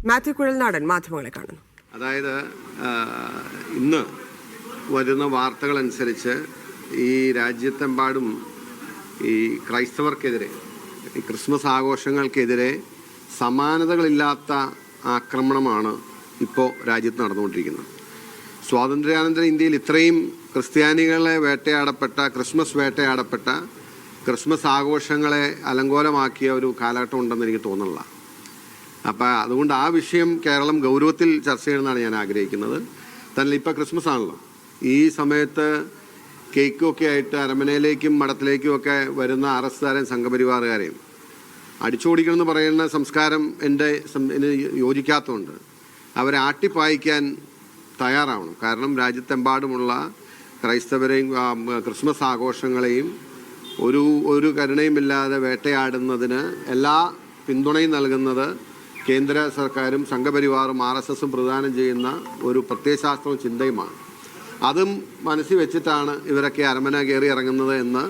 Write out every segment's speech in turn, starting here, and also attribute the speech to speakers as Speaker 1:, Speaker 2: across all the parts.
Speaker 1: മാത്യു കുഴൽനാടൻ മാധ്യമങ്ങളെ കാണുന്നു.
Speaker 2: അതായത് ഇന്ന് വരുന്ന വാർത്തകളനുസരിച്ച് ഈ രാജ്യത്തെമ്പാടും ഈ ക്രൈസ്തവർക്കെതിരെ, ഈ ക്രിസ്മസ് ആഘോഷങ്ങൾക്കെതിരെ സമാനതകളില്ലാത്ത ആക്രമണമാണ് ഇപ്പോൾ രാജ്യത്ത് നടന്നുകൊണ്ടിരിക്കുന്നത്. സ്വാതന്ത്ര്യാനന്തര ഇന്ത്യയിൽ ഇത്രയും ക്രിസ്ത്യാനികളെ വേട്ടയാടപ്പെട്ട, ക്രിസ്മസ് വേട്ടയാടപ്പെട്ട, ക്രിസ്മസ് ആഘോഷങ്ങളെ അലങ്കോലമാക്കിയ ഒരു കാലഘട്ടം ഉണ്ടെന്ന് എനിക്ക് തോന്നുന്നില്ല. അപ്പോൾ അതുകൊണ്ട് ആ വിഷയം കേരളം ഗൗരവത്തിൽ ചർച്ച ചെയ്യണമെന്നാണ് ഞാൻ ആഗ്രഹിക്കുന്നത്. തന്നെ ഇപ്പോൾ ക്രിസ്മസ് ആണല്ലോ, ഈ സമയത്ത് കേക്കൊക്കെ ആയിട്ട് അരമനയിലേക്കും മഠത്തിലേക്കും ഒക്കെ വരുന്ന അറസ്റ്റുകാരെയും സംഘപരിവാറുകാരെയും അടിച്ചോടിക്കണമെന്ന് പറയുന്ന സംസ്കാരം എൻ്റെ യോജിക്കാത്തതുകൊണ്ട് അവരെ ആട്ടിപ്പായിക്കാൻ തയ്യാറാവണം. കാരണം രാജ്യത്തെമ്പാടുമുള്ള ക്രൈസ്തവരെയും ക്രിസ്മസ് ആഘോഷങ്ങളെയും ഒരു കരുണയുമില്ലാതെ വേട്ടയാടുന്നതിന് എല്ലാ പിന്തുണയും നൽകുന്നത് കേന്ദ്ര സർക്കാരും സംഘപരിവാറും RSSും പ്രദാനം ചെയ്യുന്ന ഒരു പ്രത്യയശാസ്ത്രവും ചിന്തയുമാണ്. അതും മനസ്സിൽ വെച്ചിട്ടാണ് ഇവരൊക്കെ അരമന കയറി ഇറങ്ങുന്നത് എന്ന്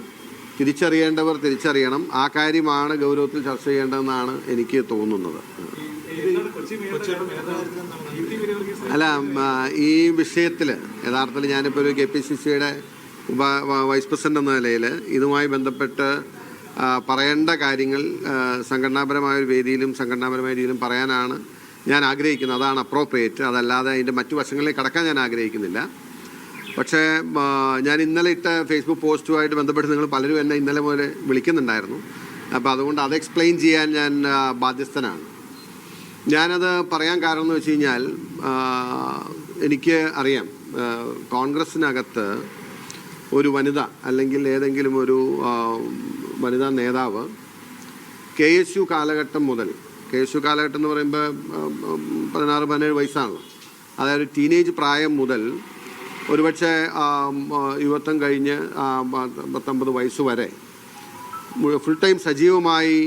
Speaker 2: തിരിച്ചറിയേണ്ടവർ തിരിച്ചറിയണം. ആ കാര്യമാണ് ഗൗരവത്തിൽ ചർച്ച ചെയ്യേണ്ടതെന്നാണ് എനിക്ക് തോന്നുന്നത്. അല്ല, ഈ വിഷയത്തിൽ യഥാർത്ഥത്തിൽ ഞാനിപ്പോൾ ഒരു KPCCയുടെ വൈസ് പ്രസിഡന്റ് എന്ന നിലയിൽ ഇതുമായി ബന്ധപ്പെട്ട് പറയേണ്ട കാര്യങ്ങൾ സംഘടനാപരമായ ഒരു വേദിയിലും സംഘടനാപരമായ രീതിയിലും പറയാനാണ് ഞാൻ ആഗ്രഹിക്കുന്നത്. അതാണ് അപ്രോപ്രിയേറ്റ്. അതല്ലാതെ അതിൻ്റെ മറ്റു വശങ്ങളിലേക്ക് കടക്കാൻ ഞാൻ ആഗ്രഹിക്കുന്നില്ല. പക്ഷേ ഞാൻ ഇന്നലെ ഇട്ട ഫേസ്ബുക്ക് പോസ്റ്റുമായിട്ട് ബന്ധപ്പെട്ട് നിങ്ങൾ പലരും എന്നെ ഇന്നലെ മുതൽ വിളിക്കുന്നുണ്ടായിരുന്നു. അപ്പോൾ അതുകൊണ്ട് അത് എക്സ്പ്ലെയിൻ ചെയ്യാൻ ഞാൻ ബാധ്യസ്ഥനാണ്. ഞാനത് പറയാൻ കാരണം എന്ന് വെച്ച് കഴിഞ്ഞാൽ, എനിക്ക് അറിയാം കോൺഗ്രസ്സിനകത്ത് ഒരു വനിത അല്ലെങ്കിൽ ഏതെങ്കിലും ഒരു വനിതാ നേതാവ് KSU കാലഘട്ടം മുതൽ, KSU കാലഘട്ടം എന്ന് പറയുമ്പോൾ 16-17 വയസ്സാണല്ലോ, അതായത് ടീനേജ് പ്രായം മുതൽ ഒരുപക്ഷെ യുവത്വം കഴിഞ്ഞ് 19 വയസ്സ് വരെ ഫുൾ ടൈം സജീവമായി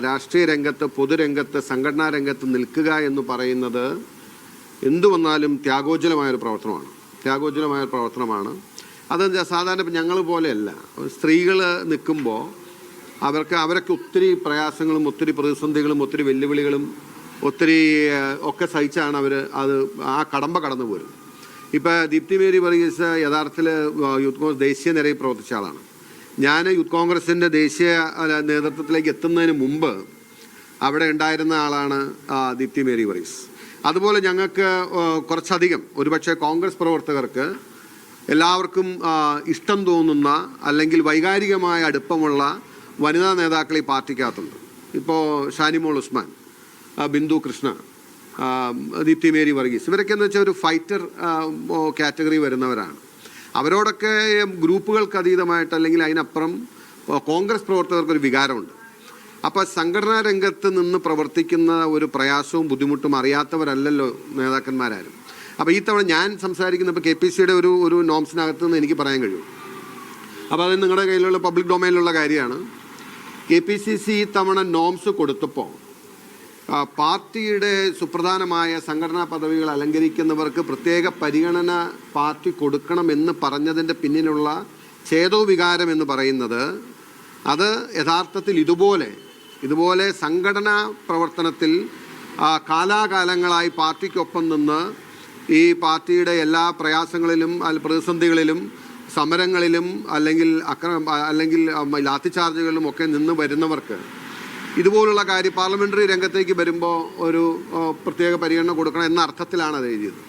Speaker 2: രാഷ്ട്രീയ രംഗത്ത്, പൊതുരംഗത്ത്, സംഘടനാ രംഗത്ത് നിൽക്കുക എന്ന് പറയുന്നത് എന്തു വന്നാലും ത്യാഗോജ്വലമായൊരു പ്രവർത്തനമാണ്. അത് സാധാരണ ഞങ്ങൾ പോലെയല്ല. സ്ത്രീകൾ നിൽക്കുമ്പോൾ അവരൊക്കെ ഒത്തിരി പ്രയാസങ്ങളും ഒത്തിരി പ്രതിസന്ധികളും ഒത്തിരി വെല്ലുവിളികളും ഒത്തിരി ഒക്കെ സഹിച്ചാണ് അത് ആ കടമ്പ കടന്നു പോരും. ഇപ്പോൾ ദീപ്തി മേരി വർഗീസ് യഥാർത്ഥത്തിൽ യൂത്ത് കോൺഗ്രസ് ദേശീയ നിരയിൽ പ്രവർത്തിച്ച ആളാണ്. ഞാൻ യൂത്ത് കോൺഗ്രസിൻ്റെ ദേശീയ നേതൃത്വത്തിലേക്ക് എത്തുന്നതിന് മുമ്പ് അവിടെ ഉണ്ടായിരുന്ന ആളാണ് ദീപ്തി മേരി വർഗീസ്. അതുപോലെ ഞങ്ങൾക്ക് കുറച്ചധികം, ഒരുപക്ഷെ കോൺഗ്രസ് പ്രവർത്തകർക്ക് എല്ലാവർക്കും ഇഷ്ടം തോന്നുന്ന അല്ലെങ്കിൽ വൈകാരികമായ അടുപ്പമുള്ള വനിതാ നേതാക്കൾ ഈ പാർട്ടിക്കകത്തുണ്ട്. ഇപ്പോൾ ഷാനിമോൾ ഉസ്മാൻ, ബിന്ദു കൃഷ്ണ, ദീപ്തി മേരി വർഗീസ്, ഇവരൊക്കെ എന്ന് വെച്ചാൽ ഒരു ഫൈറ്റർ കാറ്റഗറി വരുന്നവരാണ്. അവരോടൊക്കെ ഗ്രൂപ്പുകൾക്ക് അതീതമായിട്ട് അല്ലെങ്കിൽ അതിനപ്പുറം കോൺഗ്രസ് പ്രവർത്തകർക്കൊരു വികാരമുണ്ട്. അപ്പോൾ സംഘടനാ രംഗത്ത് നിന്ന് പ്രവർത്തിക്കുന്ന ഒരു പ്രയാസവും ബുദ്ധിമുട്ടും അറിയാത്തവരല്ലല്ലോ നേതാക്കന്മാരാരും. അപ്പോൾ ഈ തവണ ഞാൻ സംസാരിക്കുന്നപ്പോൾ KPCയുടെ ഒരു നോംസിനകത്ത് നിന്ന് എനിക്ക് പറയാൻ കഴിയും. അപ്പോൾ അത് നിങ്ങളുടെ കയ്യിലുള്ള പബ്ലിക് ഡൊമൈനിലുള്ള കാര്യമാണ്. KPCC ഈ തവണ നോംസ് കൊടുത്തപ്പോൾ പാർട്ടിയുടെ സുപ്രധാനമായ സംഘടനാ പദവികൾ അലങ്കരിക്കുന്നവർക്ക് പ്രത്യേക പരിഗണന പാർട്ടി കൊടുക്കണമെന്ന് പറഞ്ഞതിൻ്റെ പിന്നിലുള്ള ചേതോവികാരം എന്ന് പറയുന്നത്, അത് യഥാർത്ഥത്തിൽ ഇതുപോലെ സംഘടനാ പ്രവർത്തനത്തിൽ കാലാകാലങ്ങളായി പാർട്ടിക്കൊപ്പം നിന്ന് ഈ പാർട്ടിയുടെ എല്ലാ പ്രയാസങ്ങളിലും പ്രതിസന്ധികളിലും സമരങ്ങളിലും അല്ലെങ്കിൽ ലാത്തിചാർജുകളിലും ഒക്കെ നിന്ന് വരുന്നവർക്ക് ഇതുപോലുള്ള പാർലമെൻ്ററി രംഗത്തേക്ക് വരുമ്പോൾ ഒരു പ്രത്യേക പരിഗണന കൊടുക്കണം എന്ന അർത്ഥത്തിലാണ് അത് എഴുതിയത്.